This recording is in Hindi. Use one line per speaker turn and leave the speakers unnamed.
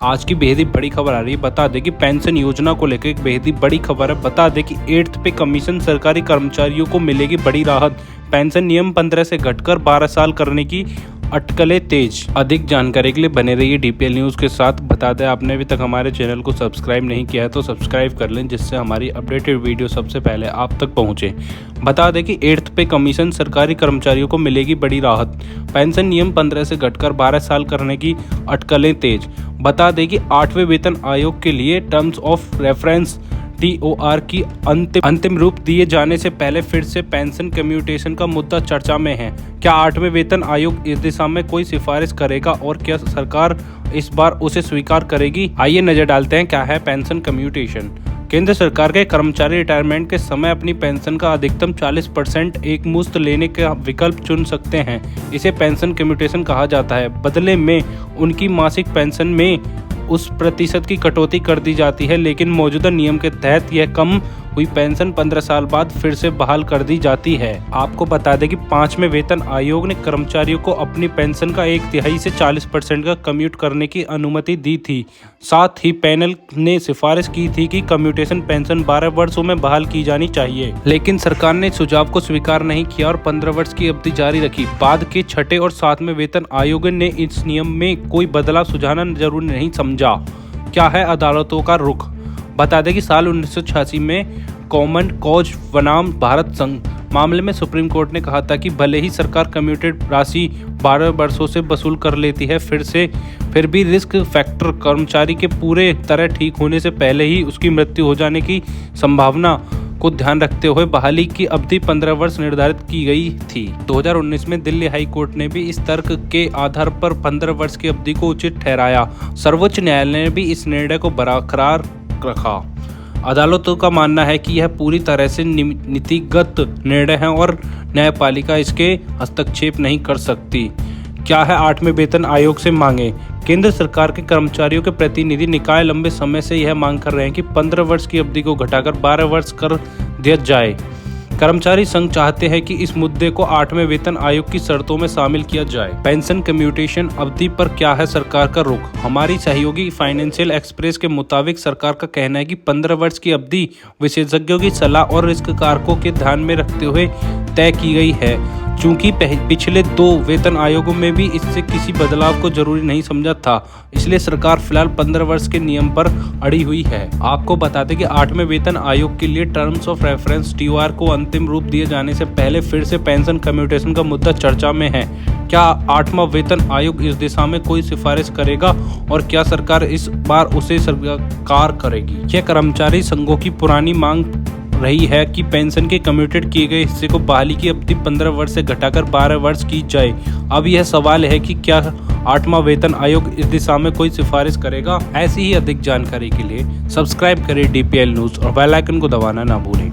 आज की बेहद ही बड़ी खबर आ रही है। बता दें कि पेंशन योजना को लेकर एक बेहद ही बड़ी खबर है। बता दें कि 8th पे कमीशन सरकारी कर्मचारियों को मिलेगी बड़ी राहत। पेंशन नियम 15 से घटकर 12 साल करने की अटकलें तेज। अधिक जानकारी के लिए बने रहिए डीपीएल न्यूज के साथ। बता दें आपने अभी तक हमारे चैनल को सब्सक्राइब नहीं किया है तो सब्सक्राइब कर लें, जिससे हमारी अपडेटेड वीडियो सबसे पहले आप तक पहुंचे। बता दें कि 8th पे कमीशन सरकारी कर्मचारियों को मिलेगी बड़ी राहत। पेंशन नियम 15 से घटकर 12 साल करने की अटकलें तेज। बता दें कि 8वें वेतन आयोग के लिए टर्म्स ऑफ रेफरेंस TOR की अंतिम रूप दिए जाने से पहले फिर से पेंशन कम्यूटेशन का मुद्दा चर्चा में है। क्या 8वें वेतन आयोग इस दिशा में कोई सिफारिश करेगा और क्या सरकार इस बार उसे स्वीकार करेगी? आइए नजर डालते हैं क्या है पेंशन कम्यूटेशन। केंद्र सरकार के कर्मचारी रिटायरमेंट के समय अपनी पेंशन का अधिकतम 40% एक मुश्त लेने का विकल्प चुन सकते हैं। इसे पेंशन कम्यूटेशन कहा जाता है। बदले में उनकी मासिक पेंशन में उस प्रतिशत की कटौती कर दी जाती है, लेकिन मौजूदा नियम के तहत यह कम हुई पेंशन 15 साल बाद फिर से बहाल कर दी जाती है। आपको बता दें कि 5वें वेतन आयोग ने कर्मचारियों को अपनी पेंशन का 1/3 से 40% का कम्यूट करने की अनुमति दी थी। साथ ही पैनल ने सिफारिश की थी कि कम्यूटेशन पेंशन 12 वर्षों में बहाल की जानी चाहिए, लेकिन सरकार ने सुझाव को स्वीकार नहीं किया और 15 वर्ष की अवधि जारी रखी। बाद के 6ठे और 7वें वेतन आयोग ने इस नियम में कोई बदलाव सुझाना जरूरी नहीं समझा। क्या है अदालतों का रुख? बता दें कि साल 1986 में कॉमन कॉज बनाम भारत संघ मामले में सुप्रीम कोर्ट ने कहा था कि भले ही सरकार कम्यूटेड राशि 12 वर्षों से वसूल कर लेती है, फिर भी रिस्क फैक्टर कर्मचारी के पूरे तरह ठीक होने से पहले ही उसकी मृत्यु हो जाने की संभावना को ध्यान रखते हुए बहाली की अवधि 15 वर्ष निर्धारित की गई थी। 2019 में दिल्ली हाई कोर्ट ने भी इस तर्क के आधार पर 15 वर्ष की अवधि को उचित ठहराया। सर्वोच्च न्यायालय ने भी इस निर्णय को बरकरार रखा। अदालतों का मानना है कि यह पूरी तरह से नीतिगत निर्णय है और न्यायपालिका इसके हस्तक्षेप नहीं कर सकती। क्या है 8वें वेतन आयोग से मांगे? केंद्र सरकार के कर्मचारियों के प्रतिनिधि निकाय लंबे समय से यह मांग कर रहे हैं कि 15 वर्ष की अवधि को घटाकर 12 वर्ष कर दिया जाए। कर्मचारी संघ चाहते हैं कि इस मुद्दे को 8वें वेतन आयोग की शर्तों में शामिल किया जाए। पेंशन कम्यूटेशन अवधि पर क्या है सरकार का रुख? हमारी सहयोगी फाइनेंशियल एक्सप्रेस के मुताबिक सरकार का कहना है कि 15 वर्ष की अवधि विशेषज्ञों की सलाह और रिस्क कारकों के ध्यान में रखते हुए तय की गई है। चूंकि पिछले 2 वेतन आयोगों में भी इससे किसी बदलाव को जरूरी नहीं समझा था, इसलिए सरकार फिलहाल 15 वर्ष के नियम पर अड़ी हुई है। आपको बता दें कि 8वें वेतन आयोग के लिए टर्म्स ऑफ रेफरेंस TOR को अंतिम रूप दिए जाने से पहले फिर से पेंशन कम्यूटेशन का मुद्दा चर्चा में है। क्या 8वां वेतन आयोग इस दिशा में कोई सिफारिश करेगा और क्या सरकार इस बार उसे स्वीकार करेगी? यह कर्मचारी संघों की पुरानी मांग रही है कि पेंशन के कम्यूटेड किए गए हिस्से को बहाली की अवधि 15 वर्ष से घटाकर 12 वर्ष की जाए। अब यह सवाल है कि क्या 8वां वेतन आयोग इस दिशा में कोई सिफारिश करेगा? ऐसी ही अधिक जानकारी के लिए सब्सक्राइब करें डीपीएल न्यूज और बेल आइकन को दबाना ना भूलें।